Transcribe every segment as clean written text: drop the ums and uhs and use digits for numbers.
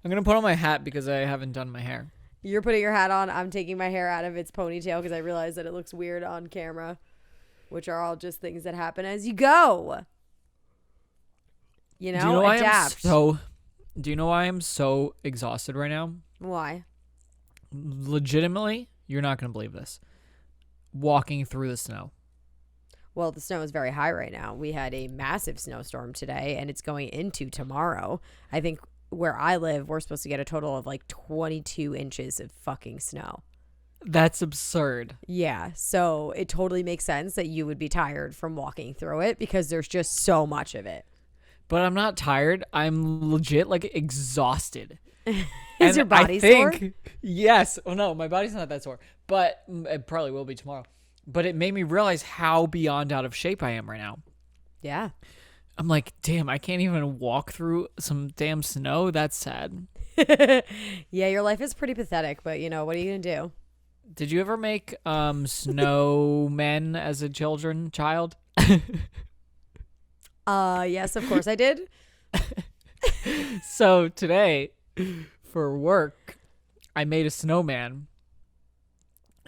I'm going to put on my hat because I haven't done my hair. You're putting your hat on. I'm taking my hair out of its ponytail because I realize that it looks weird on camera, which are all just things that happen as you go. You know, Do you know why adapt. do you know why I'm so exhausted right now? Why? Legitimately, you're not going to believe this. Walking through the snow. Well, the snow is very high right now. We had a massive snowstorm today, and it's going into tomorrow. I think where I live, we're supposed to get a total of like 22 inches of fucking snow. That's absurd. Yeah, so it totally makes sense that you would be tired from walking through it because there's just so much of it. But I'm not tired. I'm legit like exhausted. Is your body sore? Yes. Oh no, my body's not that sore, but it probably will be tomorrow. But it made me realize how beyond out of shape I am right now. Yeah. I'm like, damn, I can't even walk through some damn snow. That's sad. Yeah, your life is pretty pathetic, but you know, what are you going to do? Did you ever make snowmen as a child? Yes, of course I did. So today, for work, I made a snowman.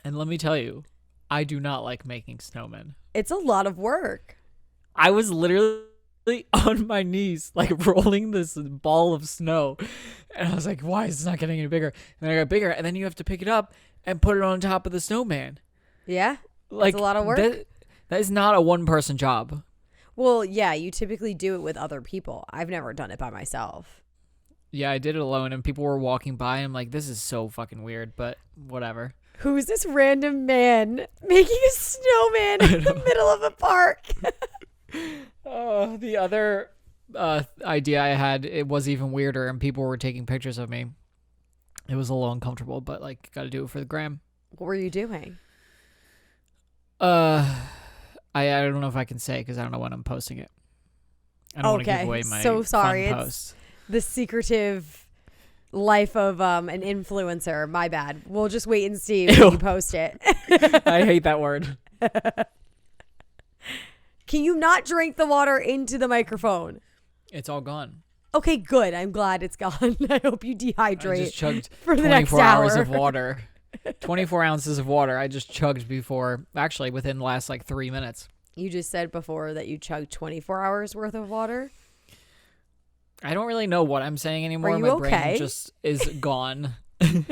And let me tell you, I do not like making snowmen. It's a lot of work. I was literally on my knees, like rolling this ball of snow. And I was like, why is this not getting any bigger? And then I got bigger. And then you have to pick it up and put it on top of the snowman. Yeah? Like, it's a lot of work. That is not a one-person job. Well, yeah, you typically do it with other people. I've never done it by myself. Yeah, I did it alone, and people were walking by. I'm like, this is so fucking weird, but whatever. Who's this random man making a snowman in the middle of a park? The other idea I had, it was even weirder, and people were taking pictures of me. It was a little uncomfortable, but like, got to do it for the gram. What were you doing? I don't know if I can say because I don't know when I'm posting it. I don't want to give away my so sorry. fun It's post. the secretive life of an influencer. My bad. We'll just wait and see when you post it. I hate that word. Can you not drink the water into the microphone? It's all gone. Okay, good. I'm glad it's gone. I hope you dehydrate I just chugged for the next 24 hours hour. of water. 24 ounces of water I just chugged actually within the last like 3 minutes. You just said before that you chugged 24 hours worth of water. I don't really know what I'm saying anymore. Are you My okay? brain just is gone. This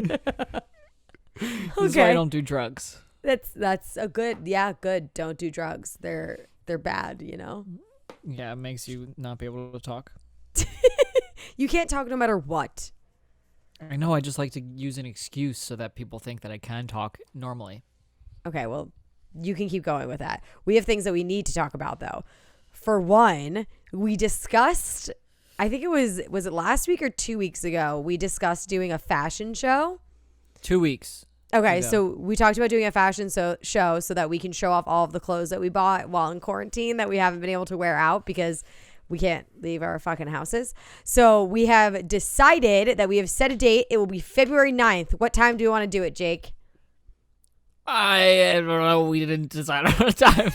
is why I don't do drugs. That's a good. Yeah, good. Don't do drugs. They're bad, you know. Yeah, it makes you not be able to talk. You can't talk no matter what. I know, I just like to use an excuse so that people think that I can talk normally. Okay, well, you can keep going with that. We have things that we need to talk about, though. For one, we discussed, I think was it last week or 2 weeks ago, we discussed doing a fashion show. 2 weeks. Okay, ago. so we talked about doing a fashion show so that we can show off all of the clothes that we bought while in quarantine that we haven't been able to wear out because we can't leave our fucking houses. So we have decided that we have set a date. It will be February 9th. What time do you want to do it, Jake? I don't know. We didn't decide on a time.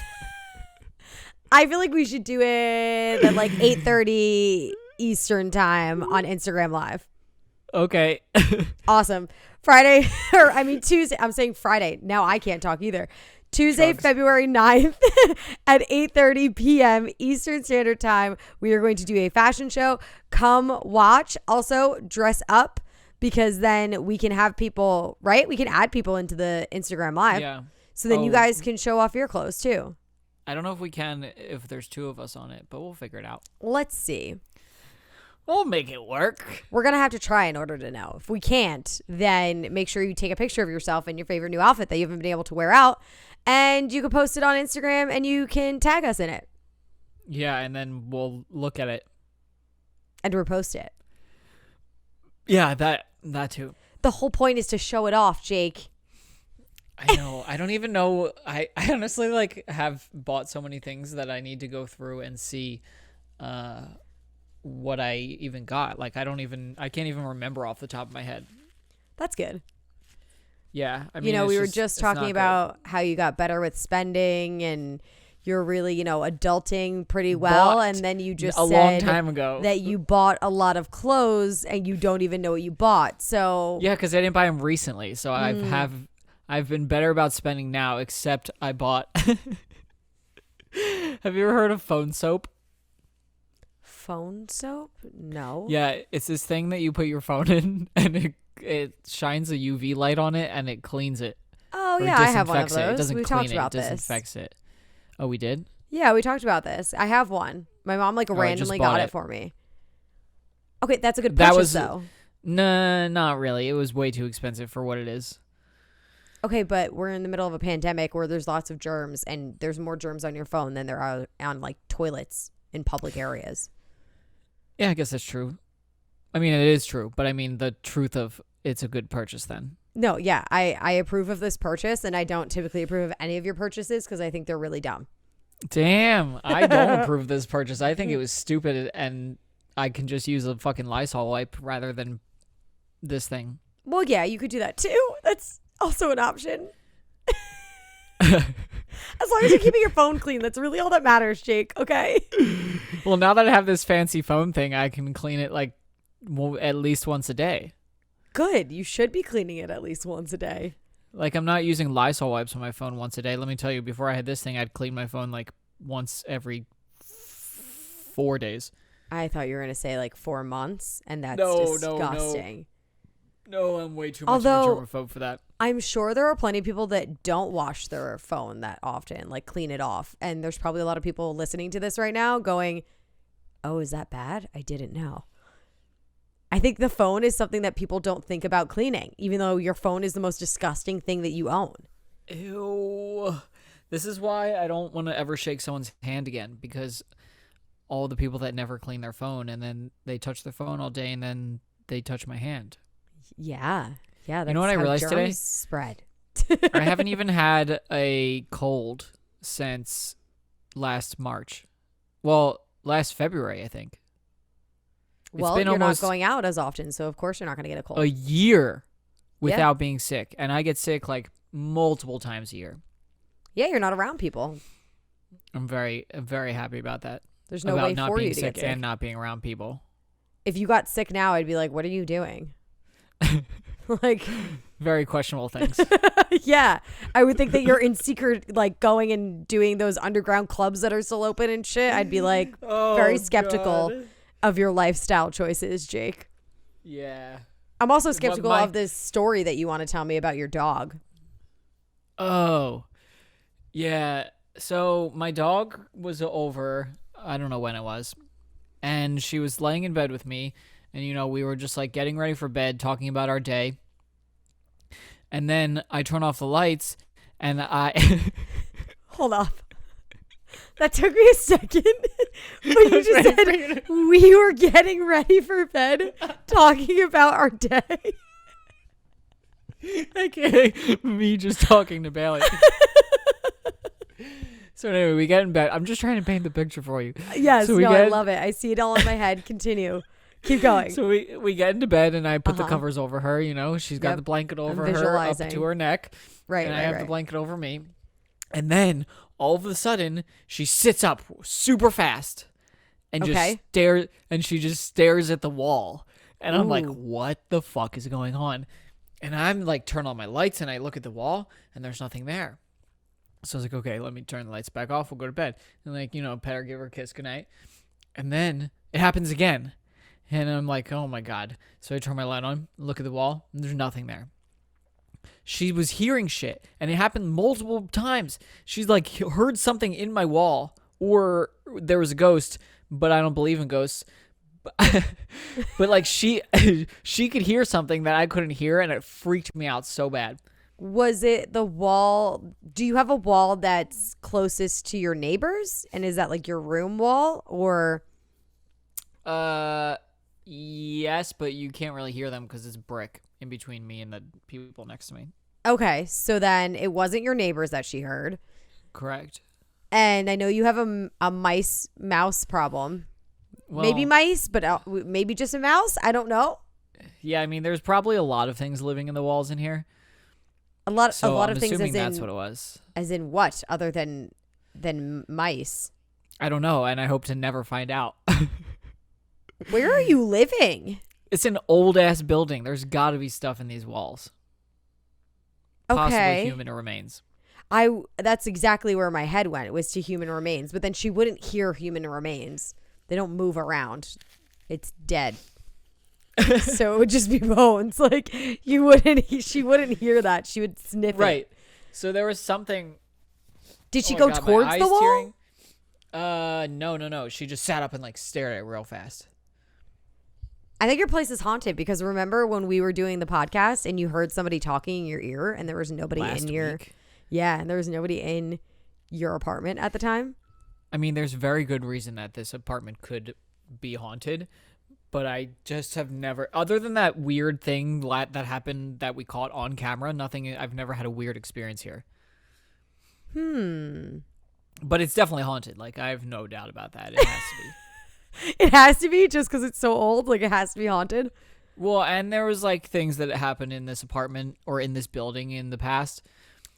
I feel like we should do it at like 8:30 Eastern time on Instagram Live. Okay. Awesome. Tuesday. I'm saying Friday. Now I can't talk either. Tuesday, Drugs. February 9th at 8:30 p.m. Eastern Standard Time. We are going to do a fashion show. Come watch. Also, dress up because then we can have people, right? We can add people into the Instagram Live. Yeah. So then you guys can show off your clothes too. I don't know if we can if there's 2 of us on it, but we'll figure it out. Let's see. We'll make it work. We're going to have to try in order to know. If we can't, then make sure you take a picture of yourself in your favorite new outfit that you haven't been able to wear out. And you can post it on Instagram and you can tag us in it. Yeah, and then we'll look at it. And repost it. Yeah, that too. The whole point is to show it off, Jake. I know. I don't even know. I honestly like have bought so many things that I need to go through and see what I even got. Like I can't even remember off the top of my head. That's good. Yeah. I mean, you know, we were it's just talking about how you got better with spending and you're really, adulting pretty well, Bought and then you just a said long time ago that you bought a lot of clothes and you don't even know what you bought. So Yeah, because I didn't buy them recently, so I've been better about spending now. Except I bought. Have you ever heard of phone soap? phone soap? No. Yeah, it's this thing that you put your phone in, and it shines a UV light on it, and it cleans it. Oh Or yeah, I have one of disinfects it. It those. doesn't We clean talked about it. It this. disinfects it. Oh, we did? Yeah, we talked about this. I have one. My mom I just randomly bought got it. it for me. Okay, that's a good That purchase was- though. Nah, not really. It was way too expensive for what it is. Okay, but we're in the middle of a pandemic where there's lots of germs, and there's more germs on your phone than there are on like toilets in public areas. Yeah, I guess that's true. I mean, it is true, but I mean the truth of it's a good purchase then. No, yeah, I approve of this purchase, and I don't typically approve of any of your purchases because I think they're really dumb. Damn, I don't approve this purchase. I think it was stupid, and I can just use a fucking Lysol wipe rather than this thing. Well, yeah, you could do that too. That's also an option. As long as you're keeping your phone clean, that's really all that matters, Jake. Okay. Well, now that I have this fancy phone thing, I can clean it like at least once a day. Good. You should be cleaning it at least once a day. Like, I'm not using Lysol wipes on my phone once a day. Let me tell you, before I had this thing, I'd clean my phone like once every 4 days. I thought you were going to say like 4 months, and that's No. disgusting. No, I'm way too much Although- of a germaphobe for that. I'm sure there are plenty of people that don't wash their phone that often, like clean it off. And there's probably a lot of people listening to this right now going, oh, is that bad? I didn't know. I think the phone is something that people don't think about cleaning, even though your phone is the most disgusting thing that you own. Ew. This is why I don't want to ever shake someone's hand again, because all the people that never clean their phone and then they touch their phone all day and then they touch my hand. Yeah. Yeah. That's know what I how realized germs today? spread. I haven't even had a cold since last March. Well, last February, I think. Well, been you're almost not going out as often, so of course you're not going to get a cold. a year without being sick. And I get sick like multiple times a year. Yeah, you're not around people. I'm very happy about that. There's no about way not for being you to get sick sick. and not being around people. If you got sick now, I'd be like, what are you doing? Like, Very questionable things. yeah, I would think that you're in secret, like going and doing those underground clubs that are still open and shit. I'd be like very skeptical of your lifestyle choices, Jake. Yeah. I'm also skeptical my- of this story that you want to tell me about your dog. Oh. Yeah. So my dog was over, I don't know when it was, and she was laying in bed with me, and we were just like getting ready for bed, talking about our day. And then I turn off the lights, and I Hold off. That took me a second. But you just said we were getting ready for bed talking about our day. Okay, me just talking to Bailey. So anyway, we get in bed. I'm just trying to paint the picture for you. Yes, So we no, I get- love it. I see it all in my head. Continue. Keep going. So we get into bed, and I put the Uh-huh. covers over her. She's got Yep. the blanket over I'm her up visualizing. to her neck, Right, and I right, have the right. blanket over me. And then all of a sudden, she sits up super fast and Okay. she just stares at the wall. And I'm like, Ooh. what the fuck is going on? And I'm like, turn on my lights, and I look at the wall, and there's nothing there. So I was like, okay, let me turn the lights back off. We'll go to bed. And pet her, give her a kiss, goodnight. And then it happens again. And I'm like, oh my God. So I turn my light on, look at the wall, and there's nothing there. She was hearing shit, and it happened multiple times. She's like heard something in my wall, or there was a ghost, but I don't believe in ghosts. But like she could hear something that I couldn't hear, and it freaked me out so bad. Was it the wall? Do you have a wall that's closest to your neighbors? And is that like your room wall or? Yes, but you can't really hear them because it's brick in between me and the people next to me. Okay, so then it wasn't your neighbors that she heard. Correct. And I know you have a mouse problem. Well, Maybe mice, but maybe just a mouse. I don't know. Yeah, I mean, there's probably a lot of things living in the walls in here. A lot So of I'm things assuming as that's in what it was. as in what other than than mice? I don't know, and I hope to never find out. Where are you living? It's an old-ass building. There's got to be stuff in these walls. Possibly Okay. human remains. That's exactly where my head went. It was to human remains, but then she wouldn't hear human remains. They don't move around. It's dead. So it would just be bones. Like she wouldn't hear that. She would sniff it. Right. So there was something. Did she Oh my go God, my towards eyes the wall? tearing. No. She just sat up and like stared at it real fast. I think your place is haunted because remember when we were doing the podcast and you heard somebody talking in your ear and there was nobody Last in your week. Yeah, and there was nobody in your apartment at the time. I mean, there's very good reason that this apartment could be haunted, but I just have never, other than that weird thing that happened that we caught on camera, nothing, I've never had a weird experience here. But it's definitely haunted. Like, I have no doubt about that. It has to be. It has to be just because it's so old. Like it has to be haunted. Well, and there was like things that happened in this apartment or in this building in the past.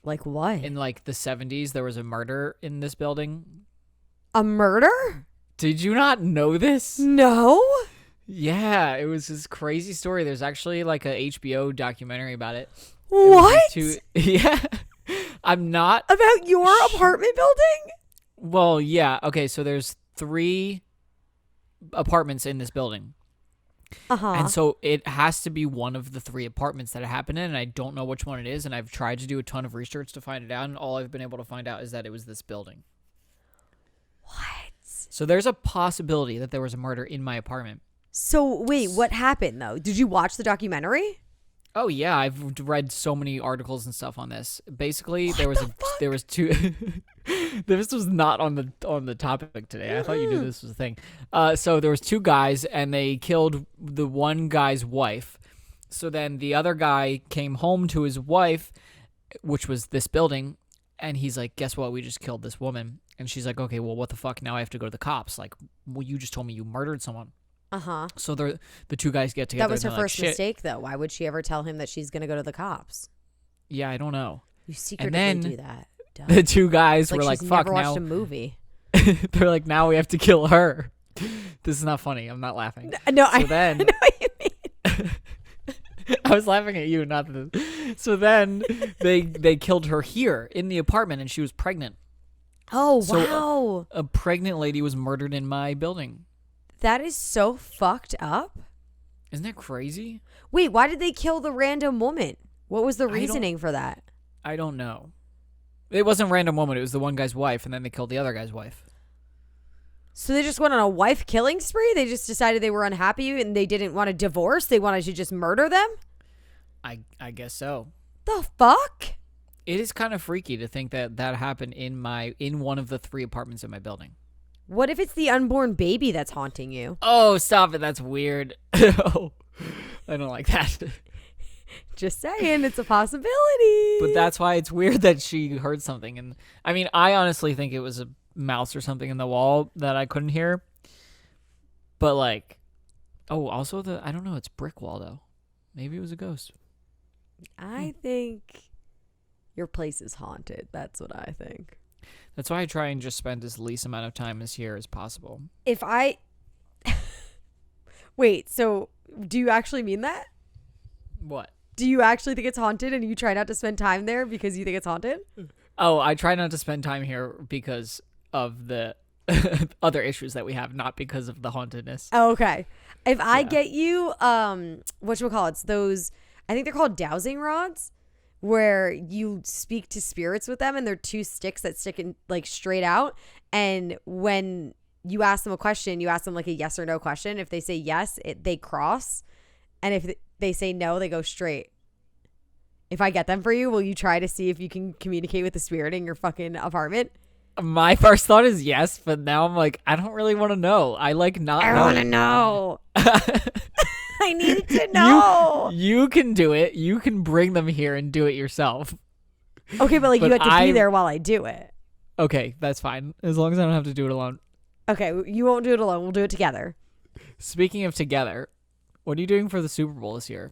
Like what? In like the 70s, there was a murder in this building. A murder? Did you not know this? No. Yeah, it was this crazy story. There's actually like a HBO documentary about it. What? Yeah. I'm not. About your apartment building? Well, yeah. Okay, so there's 3 apartments in this building. Uh-huh. And so it has to be one of the 3 apartments that it happened in, and I don't know which one it is, and I've tried to do a ton of research to find it out, and all I've been able to find out is that it was this building. What? So there's a possibility that there was a murder in my apartment. So wait, what happened though? Did you watch the documentary? Oh yeah, I've read so many articles and stuff on this. Basically, there was 2 This was not on the topic today. I thought you knew this was a thing. So there was 2 guys and they killed the one guy's wife. So then the other guy came home to his wife, which was this building, and he's like, "Guess what? We just killed this woman." And she's like, "Okay, well, what the fuck? Now I have to go to the cops. Like, well, you just told me you murdered someone." Uh-huh. So the 2 guys get together. That was her and they're first like, "Shit." mistake though. Why would she ever tell him that she's going to go to the cops? Yeah, I don't know. You secretly then do that. Duh. The 2 guys were like, she's "Fuck never watched now." a movie. They're like, "Now we have to kill her." This is not funny. I'm not laughing. No, So then, I know what you mean. I was laughing at you, not this. So then they killed her here in the apartment, and she was pregnant. Oh, So, wow. A pregnant lady was murdered in my building. That is so fucked up. Isn't that crazy? Wait, why did they kill the random woman? What was the don't- reasoning for that? I don't know. It wasn't a random woman. It was the one guy's wife, and then they killed the other guy's wife. So they just went on a wife killing spree? They just decided they were unhappy and they didn't want a divorce? They wanted to just murder them? I guess so. The fuck? It is kind of freaky to think that happened in one of the 3 apartments in my building. What if it's the unborn baby that's haunting you? Oh, stop it. That's weird. Oh, I don't like that. Just saying, it's a possibility. But that's why it's weird that she heard something. And I mean, I honestly think it was a mouse or something in the wall that I couldn't hear. But like, oh, also I don't know, it's brick wall though. Maybe it was a ghost. I think your place is haunted. That's what I think. That's why I try and just spend as least amount of time this year as possible. If I Wait, so do you actually mean that? What? Do you actually think it's haunted and you try not to spend time there because you think it's haunted? Oh, I try not to spend time here because of the other issues that we have, not because of the hauntedness. Oh, okay. If I get you, whatchamacallits, those, I think they're called dowsing rods, where you speak to spirits with them and they're 2 sticks that stick in like straight out. And when you ask them a question, you ask them like a yes or no question. If they say yes, they cross. And if they say no, they go straight. If I get them for you, will you try to see if you can communicate with the spirit in your fucking apartment? My first thought is yes, but now I'm like, I don't really want to know. I like not I knowing. want to know. I need to know. You can do it. You can bring them here and do it yourself. Okay, but like But you have to be there while I do it. Okay, that's fine. As long as I don't have to do it alone. Okay, you won't do it alone. We'll do it together. Speaking of together, what are you doing for the Super Bowl this year?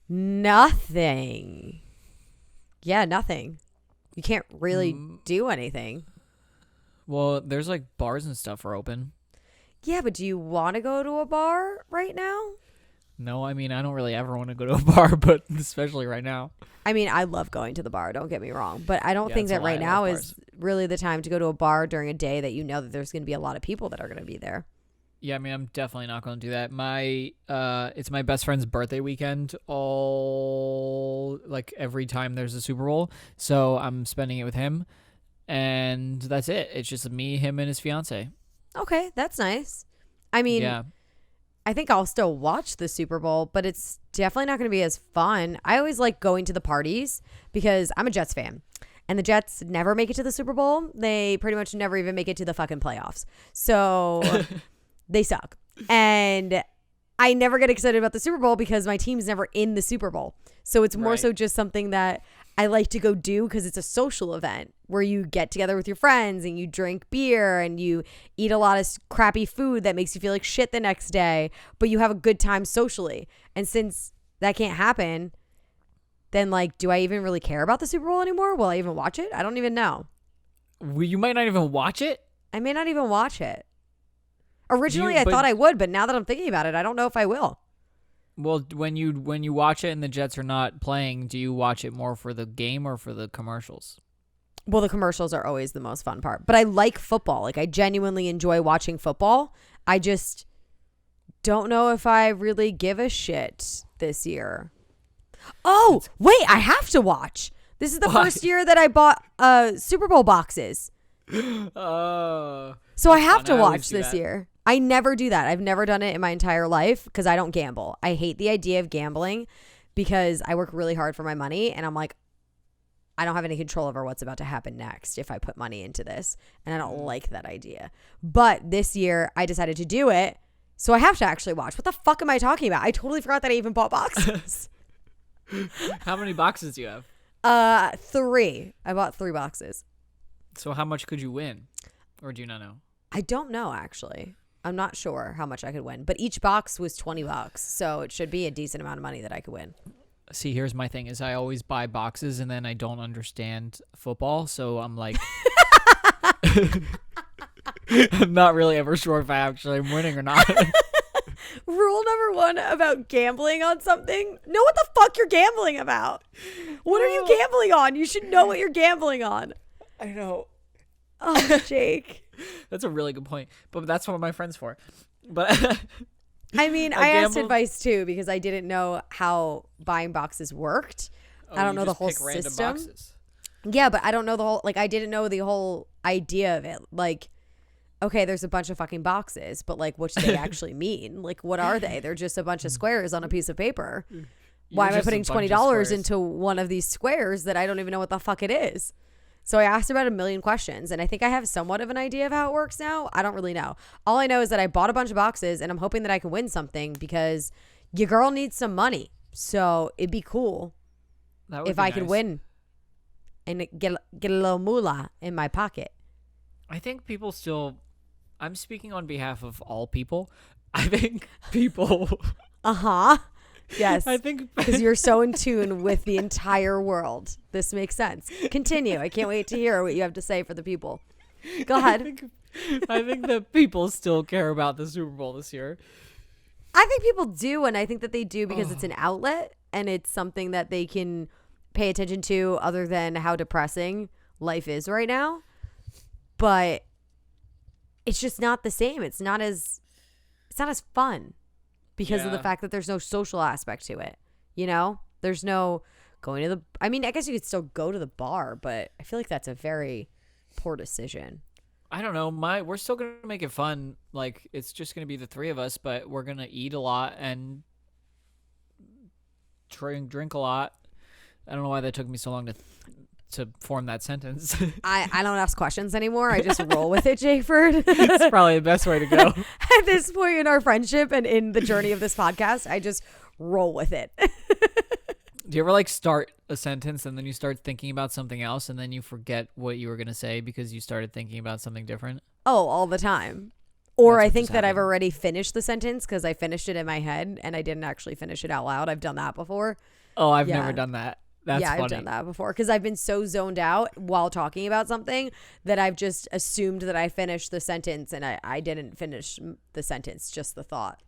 Nothing. Yeah, nothing. You can't really do anything. Well, there's like bars and stuff are open. Yeah, but do you want to go to a bar right now? No, I mean, I don't really ever want to go to a bar, but especially right now. I mean, I love going to the bar. Don't get me wrong. But I don't Yeah, think it's a that lie. right I now love is really the time to go to a bar during a day that you know that there's going to be a lot of people that are going to be there. Yeah, I mean, I'm definitely not going to do that. It's my best friend's birthday weekend every time there's a Super Bowl. So I'm spending it with him. And that's it. It's just me, him, and his fiance. Okay, that's nice. I mean, Yeah. I think I'll still watch the Super Bowl, but it's definitely not going to be as fun. I always like going to the parties because I'm a Jets fan. And the Jets never make it to the Super Bowl. They pretty much never even make it to the fucking playoffs. So they suck. And I never get excited about the Super Bowl because my team's never in the Super Bowl. So it's more so just something that I like to go do because it's a social event where you get together with your friends and you drink beer and you eat a lot of crappy food that makes you feel like shit the next day, but you have a good time socially. And since that can't happen, then like, do I even really care about the Super Bowl anymore? Will I even watch it? I don't even know. You might not even watch it. I may not even watch it. Originally, I thought I would, but now that I'm thinking about it, I don't know if I will. Well, when you watch it and the Jets are not playing, do you watch it more for the game or for the commercials? Well, the commercials are always the most fun part. But I like football. Like, I genuinely enjoy watching football. I just don't know if I really give a shit this year. Oh, wait, I have to watch. This is the first year that I bought Super Bowl boxes. So I have to watch this year. I never do that. I've never done it in my entire life because I don't gamble. I hate the idea of gambling because I work really hard for my money and I'm like, I don't have any control over what's about to happen next if I put money into this. And I don't like that idea. But this year I decided to do it. So I have to actually watch. What the fuck am I talking about? I totally forgot that I even bought boxes. How many boxes do you have? 3. I bought 3 boxes. So how much could you win? Or do you not know? I don't know, actually. I'm not sure how much I could win, but each box was $20, so it should be a decent amount of money that I could win. See, here's my thing: is I always buy boxes and then I don't understand football, so I'm like, I'm not really ever sure if I actually am winning or not. Rule number 1 about gambling on something: know what the fuck you're gambling about. What are you gambling on? You should know what you're gambling on. I know. Oh, Jake. That's a really good point. But that's what my friend's for. But I mean, I asked advice too because I didn't know how buying boxes worked. I don't know the whole system. Boxes. Yeah, but I don't know the whole, like, I didn't know the whole idea of it. Like, okay, there's a bunch of fucking boxes, but like, what do they actually mean? Like, what are they? They're just a bunch of squares on a piece of paper. Why am I putting $20 into one of these squares that I don't even know what the fuck it is? So I asked about a million questions, and I think I have somewhat of an idea of how it works now. I don't really know. All I know is that I bought a bunch of boxes, and I'm hoping that I can win something because your girl needs some money. So it'd be cool if I could win and get a little moolah in my pocket. I think people still... I'm speaking on behalf of all people. I think people... Uh-huh. Yes. I think because you're so in tune with the entire world. This makes sense. Continue. I can't wait to hear what you have to say for the people. Go ahead. I think that people still care about the Super Bowl this year. I think people do, and I think that they do because it's an outlet and it's something that they can pay attention to other than how depressing life is right now. But it's just not the same. It's not as fun. Because of the fact that there's no social aspect to it. You know? There's no going to the... I mean, I guess you could still go to the bar, but I feel like that's a very poor decision. I don't know. We're still going to make it fun. Like, it's just going to be the 3 of us, but we're going to eat a lot and drink a lot. I don't know why that took me so long to form that sentence. I don't ask questions anymore. I just roll with it, Jayford. It's probably the best way to go. At this point in our friendship and in the journey of this podcast, I just roll with it. Do you ever like start a sentence and then you start thinking about something else and then you forget what you were going to say because you started thinking about something different? Oh, all the time. Or I think that I've already finished the sentence because I finished it in my head and I didn't actually finish it out loud. I've done that before. Oh, I've never done that. That's yeah, funny. I've done that before because I've been so zoned out while talking about something that I've just assumed that I finished the sentence and I didn't finish the sentence, just the thought.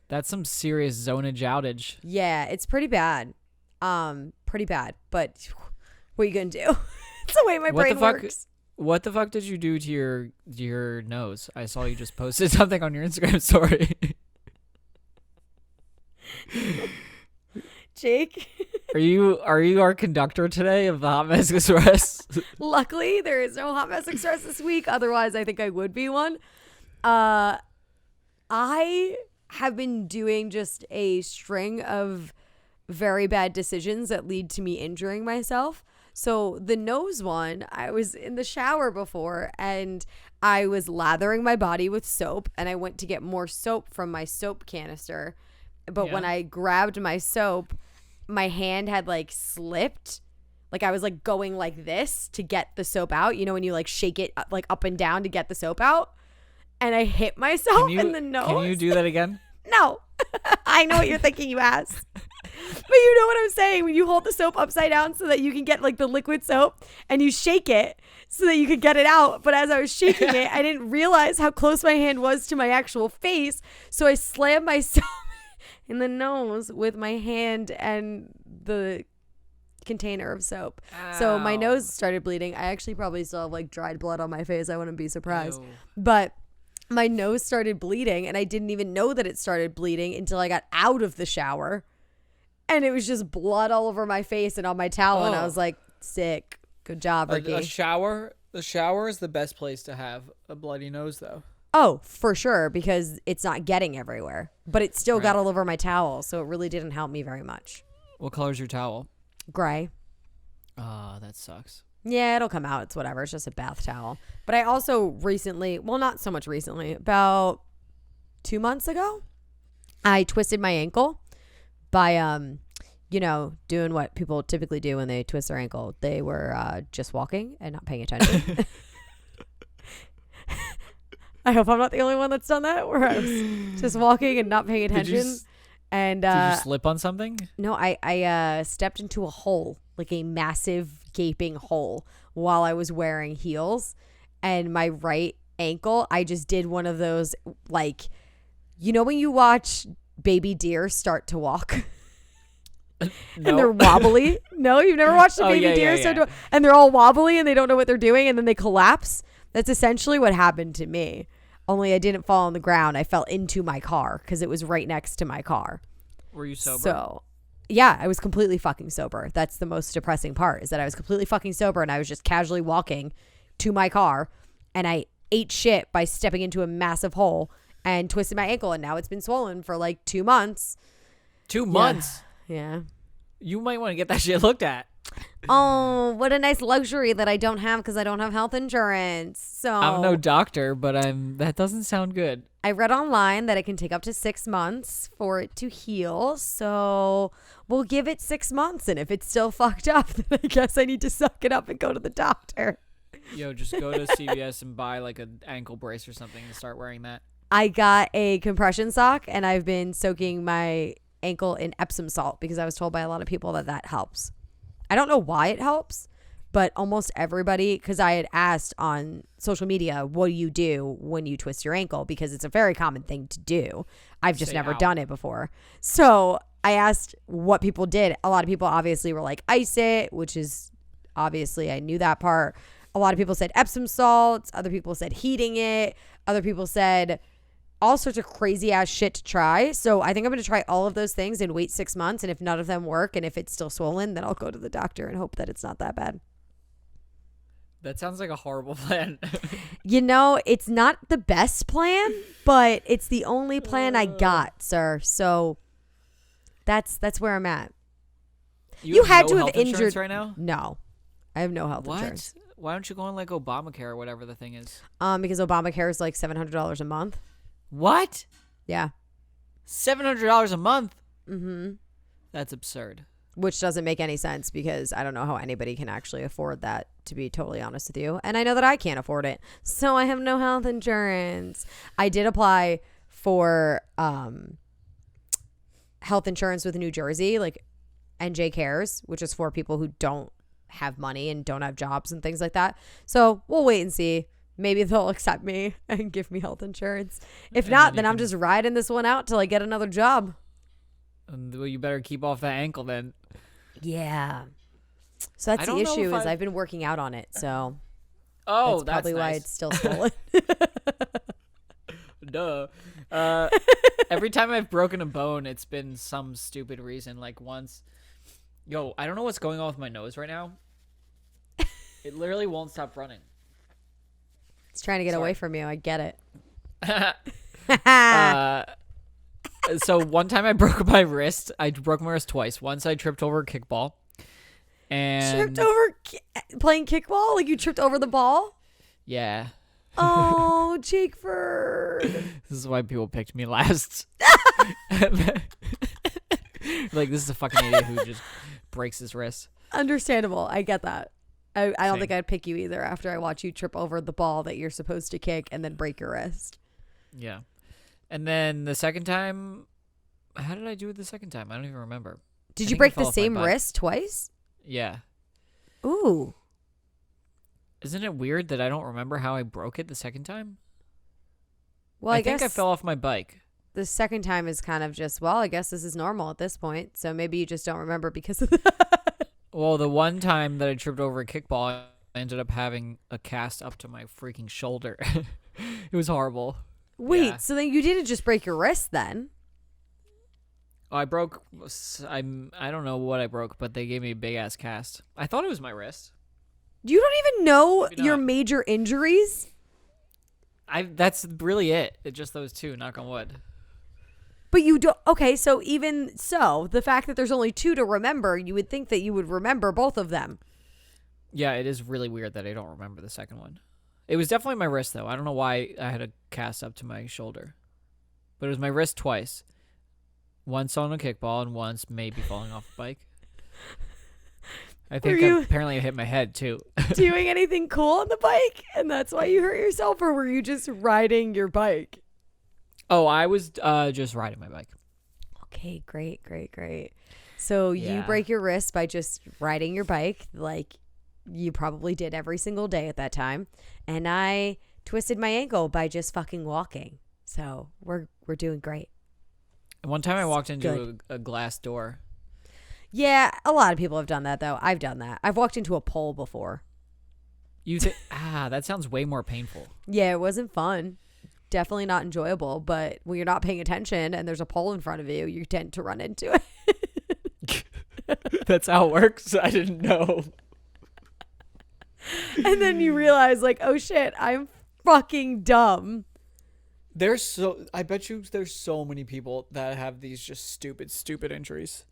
That's some serious zonage outage. Yeah, it's pretty bad. Pretty bad. But what are you gonna do? It's the way my brain works. What the fuck did you do to your nose? I saw you just posted something on your Instagram story. Jake. Are you our conductor today of the Hot Mess Express? Luckily, there is no Hot Mess Express this week. Otherwise, I think I would be one. I have been doing just a string of very bad decisions that lead to me injuring myself. So the nose one, I was in the shower before and I was lathering my body with soap and I went to get more soap from my soap canister. But when I grabbed my soap, my hand had like slipped. Like I was like going like this to get the soap out. You know, when you like shake it like up and down to get the soap out. And I hit myself in the nose. Can you do that again? No. I know what you're thinking, you ass. But you know what I'm saying? When you hold the soap upside down so that you can get like the liquid soap and you shake it so that you could get it out. But as I was shaking it, I didn't realize how close my hand was to my actual face. So I slammed myself in the nose with my hand and the container of soap. Ow. So my nose started bleeding. I actually probably still have like dried blood on my face. I wouldn't be surprised. Ew. But my nose started bleeding and I didn't even know that it started bleeding until I got out of the shower. And it was just blood all over my face and on my towel. And I was like, sick. Good job, Ricki. The shower is the best place to have a bloody nose, though. Oh, for sure, because it's not getting everywhere. But it still got all over my towel, so it really didn't help me very much. What color's your towel? Gray. That sucks. Yeah, it'll come out. It's whatever. It's just a bath towel. But I also recently, well, not so much recently, about 2 months ago, I twisted my ankle by, doing what people typically do when they twist their ankle. They were just walking and not paying attention. I hope I'm not the only one that's done that, where I was just walking and not paying attention. Did you slip on something? No, I stepped into a hole, like a massive gaping hole, while I was wearing heels. And my right ankle, I just did one of those, like, when you watch baby deer start to walk? No. And they're wobbly. No, you've never watched a baby deer start to walk? And they're all wobbly and they don't know what they're doing and then they collapse. That's essentially what happened to me. Only I didn't fall on the ground. I fell into my car because it was right next to my car. Were you sober? So, yeah, I was completely fucking sober. That's the most depressing part, is that I was completely fucking sober and I was just casually walking to my car and I ate shit by stepping into a massive hole and twisted my ankle, and now it's been swollen for like 2 months. 2 months? Yeah. You might want to get that shit looked at. Oh, what a nice luxury that I don't have because I don't have health insurance. So I'm no doctor, but that doesn't sound good. I read online that it can take up to 6 months for it to heal. So we'll give it 6 months. And if it's still fucked up, then I guess I need to suck it up and go to the doctor. Yo, just go to CVS and buy like an ankle brace or something and start wearing that. I got a compression sock and I've been soaking my ankle in Epsom salt because I was told by a lot of people that helps. I don't know why it helps, but almost everybody, because I had asked on social media, what do you do when you twist your ankle? Because it's a very common thing to do. I've just never done it before. So I asked what people did. A lot of people obviously were like, ice it, which is obviously, I knew that part. A lot of people said Epsom salts. Other people said heating it. Other people said all sorts of crazy ass shit to try. So I think I'm going to try all of those things and wait 6 months. And if none of them work and if it's still swollen, then I'll go to the doctor and hope that it's not that bad. That sounds like a horrible plan. It's not the best plan, but it's the only plan I got, sir. So that's where I'm at. You had no to health have injured right now? No, I have no health insurance. Why don't you go on like Obamacare or whatever the thing is? Because Obamacare is like $700 a month. What? Yeah. $700 a month? Mm-hmm. That's absurd. Which doesn't make any sense because I don't know how anybody can actually afford that, to be totally honest with you. And I know that I can't afford it. So I have no health insurance. I did apply for health insurance with New Jersey like NJ Cares, which is for people who don't have money and don't have jobs and things like that. So we'll wait and see. Maybe they'll accept me and give me health insurance. If And not, then then I'm just riding this one out till I get another job. Well, you better keep off that ankle then. Yeah. So that's I the don't know issue if is I've been working out on it. So Oh, that's probably why nice. it's still swollen. Duh. Every time I've broken a bone, it's been some stupid reason. Like once, I don't know what's going on with my nose right now. It literally won't stop running. It's trying to get Sorry. away from you. I get it. So one time I broke my wrist. I broke my wrist twice. Once I tripped over a kickball. And Tripped over playing kickball? Like you tripped over the ball? Yeah. Oh, Jakeford. This is why people picked me last. Like, this is a fucking idiot who just breaks his wrist. Understandable. I get that. I don't Same. think I'd pick you either after I watch you trip over the ball that you're supposed to kick and then break your wrist. Yeah. And then the second time, how did I do it the second time? I don't even remember. Did I you think I break fell the off my same bike. wrist twice? Yeah. Ooh. Isn't it weird that I don't remember how I broke it the second time? Well, I think guess I fell off my bike. the second time is kind of just, well, I guess this is normal at this point. So maybe you just don't remember because of that. Well, the one time that I tripped over a kickball, I ended up having a cast up to my freaking shoulder. It was horrible. Wait, Yeah. so then you didn't just break your wrist then? I broke. I don't know what I broke, but they gave me a big ass cast. I thought it was my wrist. You don't even know Maybe your not. major injuries? That's really it. It's just those two. Knock on wood. But you don't. Okay, so even so, the fact that there's only two to remember, you would think that you would remember both of them. Yeah, it is really weird that I don't remember the second one. It was definitely my wrist, though. I don't know why I had a cast up to my shoulder, but it was my wrist twice. Once on a kickball and once maybe falling off a bike. I think apparently I hit my head too. Doing anything cool on the bike, and that's why you hurt yourself, or were you just riding your bike? Oh, I was just riding my bike. Okay, great. So you Yeah. break your wrist by just riding your bike, like you probably did every single day at that time, and I twisted my ankle by just fucking walking. So we're doing great. One time I walked into Good. a glass door. Yeah, a lot of people have done that though. I've done that. I've walked into a pole before. That sounds way more painful. Yeah, it wasn't fun. Definitely not enjoyable, but when you're not paying attention and there's a pole in front of you, you tend to run into it. That's how it works. I didn't know. And then you realize like, oh shit, I'm fucking dumb. I bet you there's so many people that have these just stupid injuries.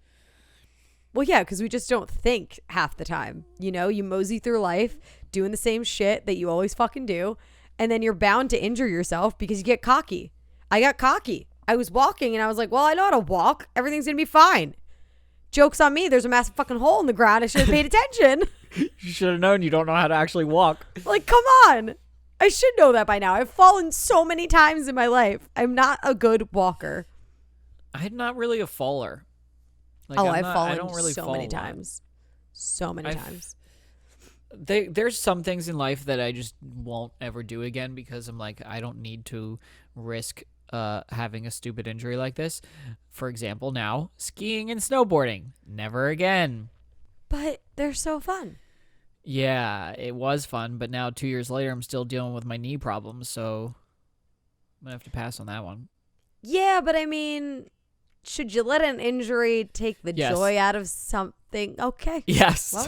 Well, yeah, because we just don't think half the time. You know, you mosey through life doing the same shit that you always fucking do. And then you're bound to injure yourself because you get cocky. I got cocky. I was walking and I was like, well, I know how to walk. Everything's going to be fine. Joke's on me. There's a massive fucking hole in the ground. I should have paid attention. You should have known you don't know how to actually walk. Like, come on. I should know that by now. I've fallen so many times in my life. I'm not a good walker. I'm not really a faller. Like, I've I fallen don't really so fall many a lot. times. So many times. There's some things in life that I just won't ever do again because I'm like, I don't need to risk having a stupid injury like this. For example, now skiing and snowboarding, never again. But they're so fun. Yeah, it was fun, but now 2 years later, I'm still dealing with my knee problems, so I'm gonna have to pass on that one. Yeah, but I mean, should you let an injury take the Yes. joy out of something? Okay. Yes. Well,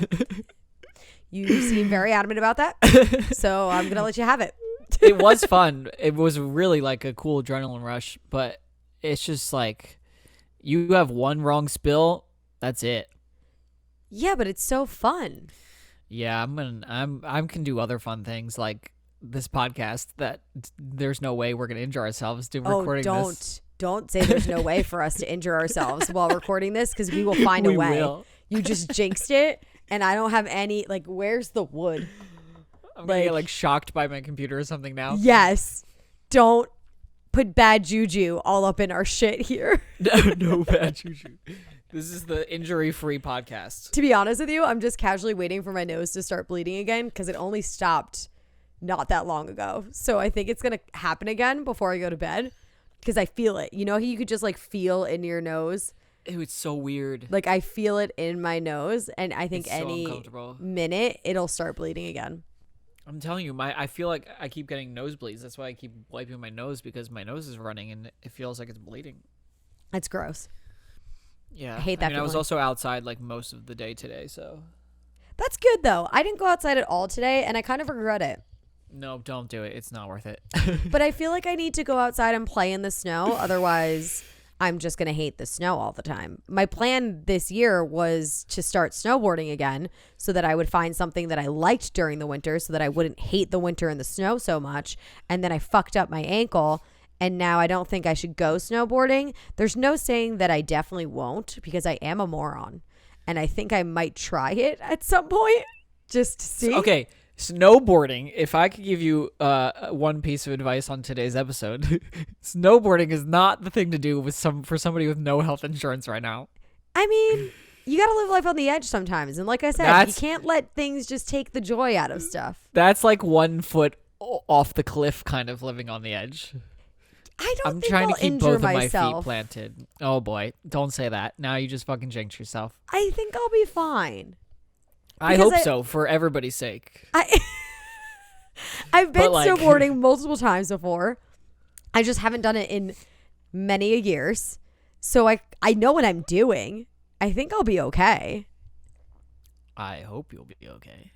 you seem very adamant about that, so I'm going to let you have it. It was fun. It was really like a cool adrenaline rush, but it's just like you have one wrong spill, that's it. Yeah, but it's so fun. Yeah, I can do other fun things like this podcast that there's no way we're gonna injure ourselves doing recording this. Don't say there's no way for us to injure ourselves while recording this because we will find a We way. will. You just jinxed it, and I don't have any, like, where's the wood? I'm gonna get like shocked by my computer or something now. Yes. Don't put bad juju all up in our shit here. No bad juju. This is the injury-free podcast. To be honest with you, I'm just casually waiting for my nose to start bleeding again because it only stopped not that long ago. So I think it's going to happen again before I go to bed because I feel it. You know how you could just like feel in your nose? Ew, it's so weird. Like I feel it in my nose and I think It's so any uncomfortable. minute it'll start bleeding again. I'm telling you, I feel like I keep getting nosebleeds. That's why I keep wiping my nose because my nose is running and it feels like it's bleeding. That's gross. Yeah. I hate that I was feeling. also outside like most of the day today, so. That's good though. I didn't go outside at all today and I kind of regret it. No, don't do it. It's not worth it. But I feel like I need to go outside and play in the snow. Otherwise, I'm just going to hate the snow all the time. My plan this year was to start snowboarding again so that I would find something that I liked during the winter so that I wouldn't hate the winter and the snow so much. And then I fucked up my ankle. And now I don't think I should go snowboarding. There's no saying that I definitely won't because I am a moron. And I think I might try it at some point just to see. Okay, snowboarding. If I could give you one piece of advice on today's episode, snowboarding is not the thing to do for somebody with no health insurance right now. I mean, you got to live life on the edge sometimes. And like I said, you can't let things just take the joy out of stuff. That's like 1 foot off the cliff kind of living on the edge. I'm trying I'll to keep injure both of my myself. feet planted. Oh boy, don't say that. Now you just fucking jinx yourself. I think I'll be fine. I Because hope so, for everybody's sake. I've been But, like- snowboarding multiple times before. I just haven't done it in many a years. So I know what I'm doing. I think I'll be okay. I hope you'll be okay.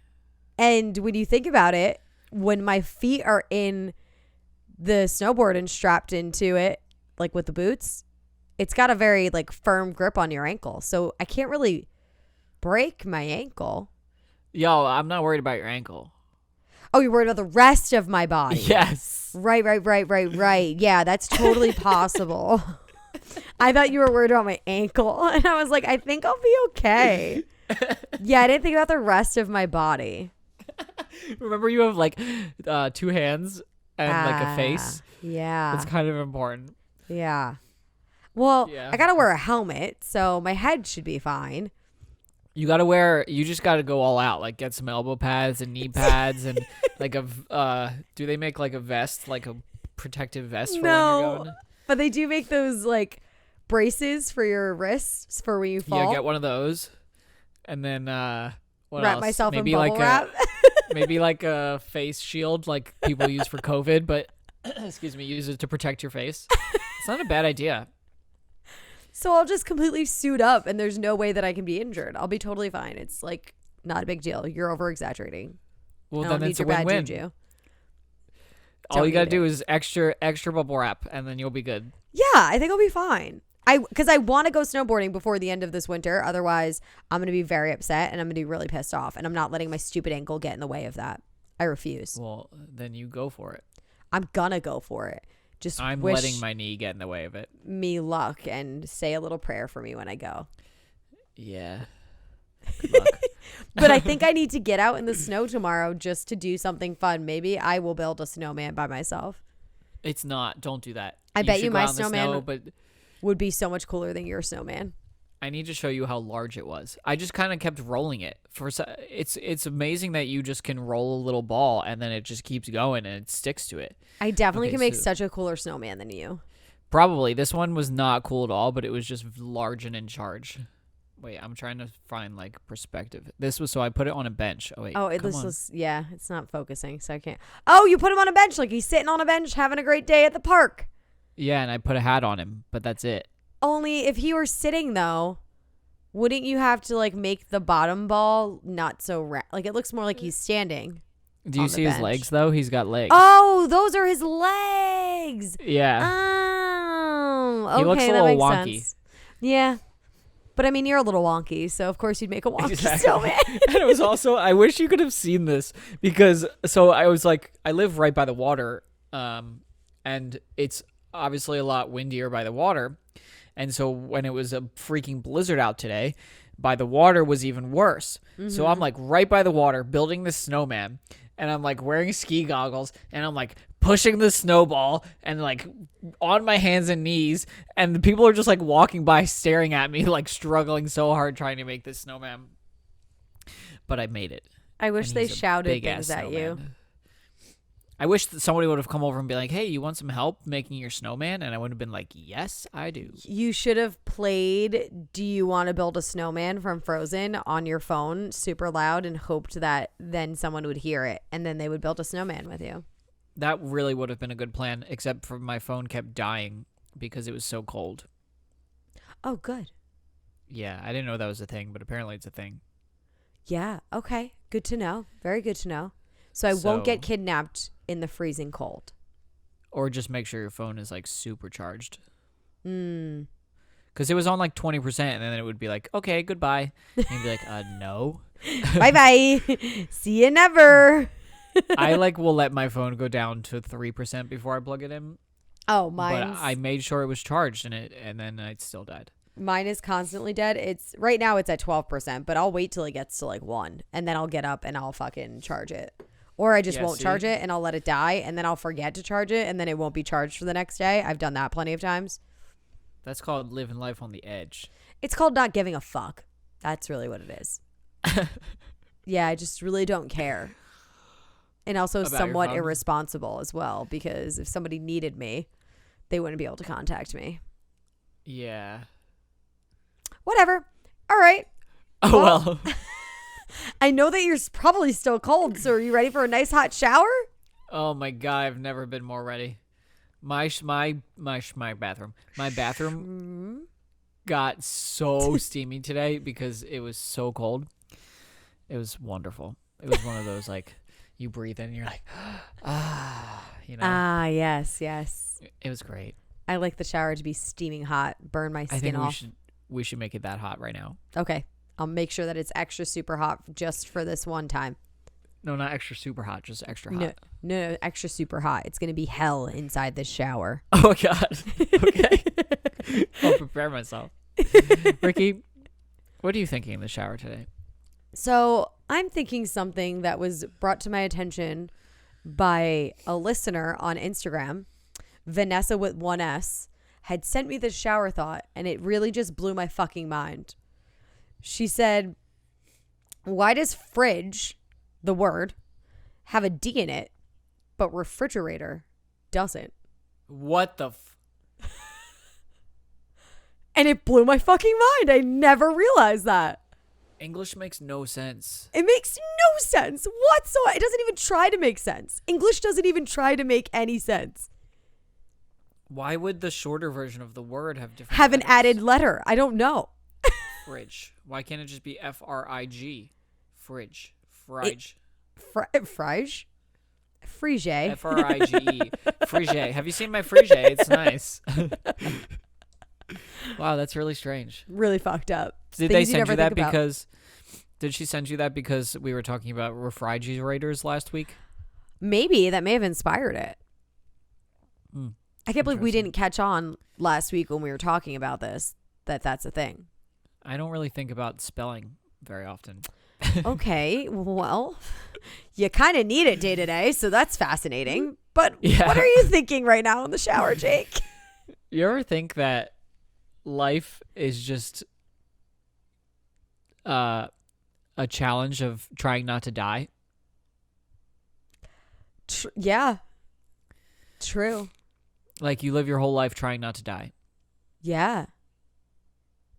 And when you think about it, when my feet are in the snowboard and strapped into it, like with the boots, it's got a very like firm grip on your ankle. So I can't really break my ankle. Yo, I'm not worried about your ankle. Oh, you're worried about the rest of my body. Yes. Right. Yeah, that's totally possible. I thought you were worried about my ankle. And I was like, I think I'll be okay. Yeah, I didn't think about the rest of my body. Remember you have like 2 hands and like a face? Yeah. That's kind of important. Yeah. Well, Yeah. I got to wear a helmet, so my head should be fine. You just gotta go all out, like get some elbow pads and knee pads and like do they make like a vest, like a protective vest for when you're going? But they do make those like braces for your wrists for when you fall. Yeah, get one of those. And then what Wrap else? myself Maybe in bubble like wrap. maybe like a face shield like people use for COVID, but excuse me, use it to protect your face. It's not a bad idea. So I'll just completely suit up and there's no way that I can be injured. I'll be totally fine. It's like not a big deal. You're over exaggerating. Well, I don't then need it's a your bad win-win. juju. All Don't you gotta need do it. is extra bubble wrap, and then you'll be good. Yeah, I think I'll be fine. Because I want to go snowboarding before the end of this winter. Otherwise, I'm going to be very upset and I'm going to be really pissed off. And I'm not letting my stupid ankle get in the way of that. I refuse. Well, then you go for it. I'm going to go for it. Just I'm wish letting my knee get in the way of it. me luck and say a little prayer for me when I go. Yeah. Good luck. But I think I need to get out in the snow tomorrow just to do something fun. Maybe I will build a snowman by myself. It's not. Don't do that. I bet should you go my out in the snowman snow, but would be so much cooler than your snowman. I need to show you how large it was. I just kind of kept rolling it. It's amazing that you just can roll a little ball and then it just keeps going and it sticks to it. I definitely Okay, can make so- such a cooler snowman than you. Probably. This one was not cool at all, but it was just large and in charge. Wait, I'm trying to find like perspective. This was so I put it on a bench. Oh wait. Oh, come on. yeah, it's not focusing, so I can't. Oh, you put him on a bench like he's sitting on a bench having a great day at the park. Yeah, and I put a hat on him, but that's it. Only if he were sitting though, wouldn't you have to like make the bottom ball not so like it looks more like he's standing. Do you On the see his bench. legs though? He's got legs. Oh, those are his legs. Yeah. Oh, okay, He looks a that little makes wonky. sense. Yeah. But I mean, you're a little wonky, so of course you'd make a wonky Exactly. snowman. And it was also, I wish you could have seen this because, so I was like, I live right by the water, and it's obviously a lot windier by the water. And so when it was a freaking blizzard out today, by the water was even worse. So I'm like right by the water building this snowman, and I'm like wearing ski goggles, and I'm like pushing the snowball and like on my hands and knees, and the people are just like walking by staring at me like struggling so hard trying to make this snowman. But I made it. I wish And they he's a shouted big-ass things at you. snowman. I wish that somebody would have come over and be like, hey, you want some help making your snowman? And I would have been like, yes, I do. You should have played Do You Want to Build a Snowman from Frozen on your phone super loud and hoped that then someone would hear it and then they would build a snowman with you. That really would have been a good plan, except for my phone kept dying because it was so cold. Oh, good. Yeah, I didn't know that was a thing, but apparently it's a thing. Yeah. Okay. Good to know. Very good to know. So I won't get kidnapped in the freezing cold. Or just make sure your phone is like supercharged. Mm. Because it was on like 20%, and then it would be like, okay, goodbye. And you'd be like, no. Bye-bye. See you never. I like will let my phone go down to 3% before I plug it in. Oh, But I made sure it was charged, and then it still died. Mine is constantly dead. It's right now it's at 12%, but I'll wait till it gets to like 1 and then I'll get up and I'll fucking charge it. Or I just won't charge it and I'll let it die and then I'll forget to charge it and then it won't be charged for the next day. I've done that plenty of times. That's called living life on the edge. It's called not giving a fuck. That's really what it is. Yeah, I just really don't care. And also About your somewhat phone? irresponsible as well, because if somebody needed me, they wouldn't be able to contact me. Yeah. Whatever. All right. Oh, well. I know that you're probably still cold, so are you ready for a nice hot shower? Oh, my God. I've never been more ready. My bathroom. My bathroom got so steamy today because it was so cold. It was wonderful. It was one of those, like, you breathe in and you're like, you know. Ah, yes, yes. It was great. I like the shower to be steaming hot, burn my I skin think off. we should make it that hot right now. Okay. I'll make sure that it's extra super hot just for this one time. No, not extra super hot, just extra hot. No, extra super hot. It's going to be hell inside this shower. Oh, God. Okay. I'll prepare myself. Ricki, what are you thinking in the shower today? So I'm thinking something that was brought to my attention by a listener on Instagram. Vanessa with 1S had sent me this shower thought, and it really just blew my fucking mind. She said, why does fridge, the word, have a D in it, but refrigerator doesn't? What the And it blew my fucking mind. I never realized that. English makes no sense. It makes no sense whatsoever. It doesn't even try to make sense. English doesn't even try to make any sense. Why would the shorter version of the word have different Have an letters? added letter. I don't know. Fridge. Why can't it just be F-R-I-G? Fridge. Frige. Frige? Frige. F-R-I-G-E. Frige. Have you seen my Frige? It's nice. Wow, that's really strange. Really fucked up. Did Things they you send never you that think about. because... Did she send you that because we were talking about refrigerators last week? Maybe that may have inspired it. I can't believe we Interesting. didn't catch on last week when we were talking about this, that's a thing. I don't really think about spelling very often. Okay, well, you kind of need it day to day, so that's fascinating. But Yeah. what are you thinking right now in the shower, Jake? You ever think that life is just a challenge of trying not to die? Yeah. True. Like you live your whole life trying not to die. Yeah.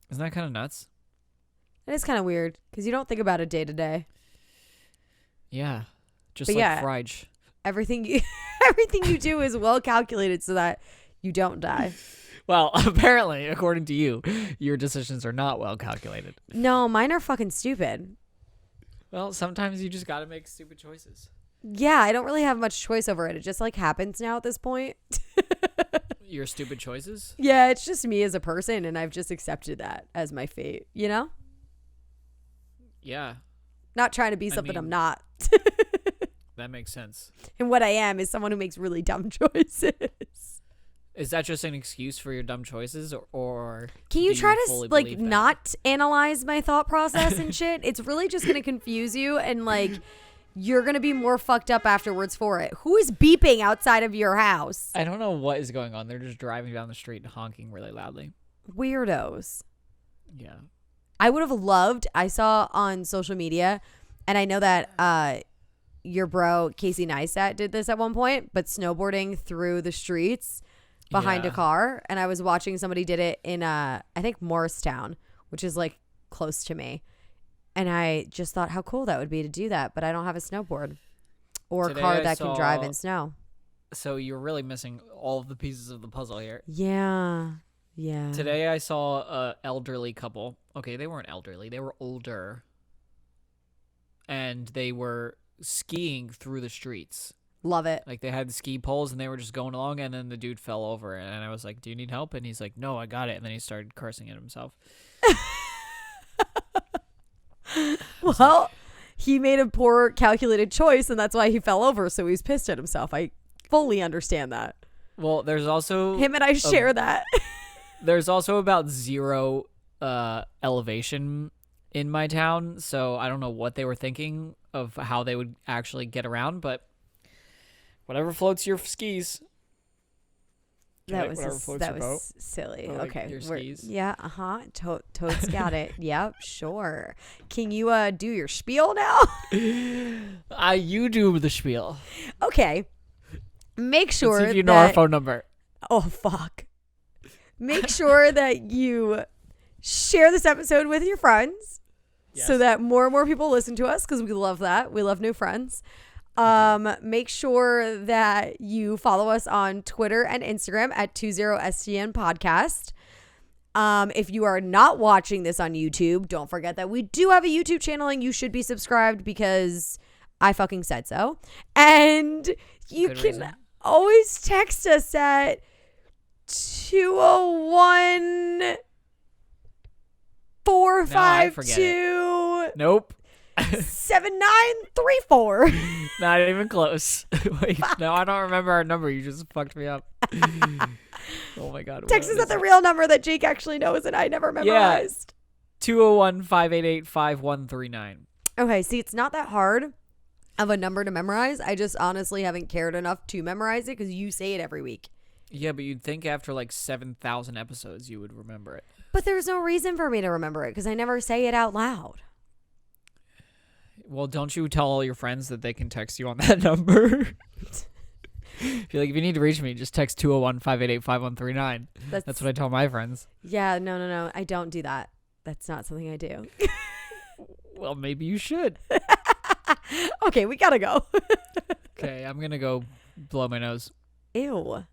Isn't that kind of nuts? It is kind of weird because you don't think about it day to day. Yeah. Just But like yeah. Frige. Everything you do is well calculated so that you don't die. Well, apparently, according to you, your decisions are not well calculated. No, mine are fucking stupid. Well, sometimes you just got to make stupid choices. Yeah, I don't really have much choice over it. It just like happens now at this point. Your stupid choices? Yeah, it's just me as a person, and I've just accepted that as my fate, you know? Yeah, Not trying to be something I'm mean- not. that makes sense. And what I am is someone who makes really dumb choices. Is that just an excuse for your dumb choices, or Can you do try to fully like believe that? not analyze my thought process and shit? It's really just gonna confuse you, and like you're gonna be more fucked up afterwards for it. Who is beeping outside of your house? I don't know what is going on. They're just driving down the street and honking really loudly. Weirdos. Yeah. I would have loved. I saw on social media, and I know that your bro Casey Neistat did this at one point, but snowboarding through the streets behind a Yeah. car, and I was watching somebody did it in I think Morristown, which is like close to me, and I just thought how cool that would be to do that, but I don't have a snowboard or Today a car I that can drive saw- in snow. So you're really missing all of the pieces of the puzzle here. Yeah. Today I saw a elderly couple. Okay, they weren't elderly. They were older. And they were skiing through the streets. Love it. Like they had the ski poles and they were just going along, and then the dude fell over, and I was like, "Do you need help?" And he's like, "No, I got it." And then he started cursing at himself. Well, he made a poor calculated choice, and that's why he fell over, so he's pissed at himself. I fully understand that. Well, there's also Him and I share that. there's also about zero elevation in my town, so I don't know what they were thinking of how they would actually get around, but whatever floats your skis. That Okay, was whatever floats that your boat. was silly. Or, like, Okay, your we're- skis. yeah, Toad's got it. Yep, sure. Can you do your spiel now? You do the spiel. Okay. Make Let's sure see if you know our that phone number. oh fuck. Make sure that you share this episode with your friends so Yes. that more and more people listen to us, because we love that. We love new friends. Make sure that you follow us on Twitter and Instagram at 20STN Podcast. If you are not watching this on YouTube, don't forget that we do have a YouTube channel and you should be subscribed because I fucking said so. And you Good can reason. always text us at 201 452 Nope. 7934. Not even close. Wait, no, I don't remember our number. You just fucked me up. Oh my god. Text us at the real number that Jake actually knows and I never memorized. 201-588-5139. Okay, see, it's not that hard of a number to memorize. I just honestly haven't cared enough to memorize it because you say it every week. Yeah, but you'd think after like 7,000 episodes you would remember it. But there's no reason for me to remember it because I never say it out loud. Well, don't you tell all your friends that they can text you on that number? If you need to reach me, just text 201-588-5139. That's what I tell my friends. Yeah, no. I don't do that. That's not something I do. Well, maybe you should. Okay, we gotta go. Okay, I'm going to go blow my nose. Ew.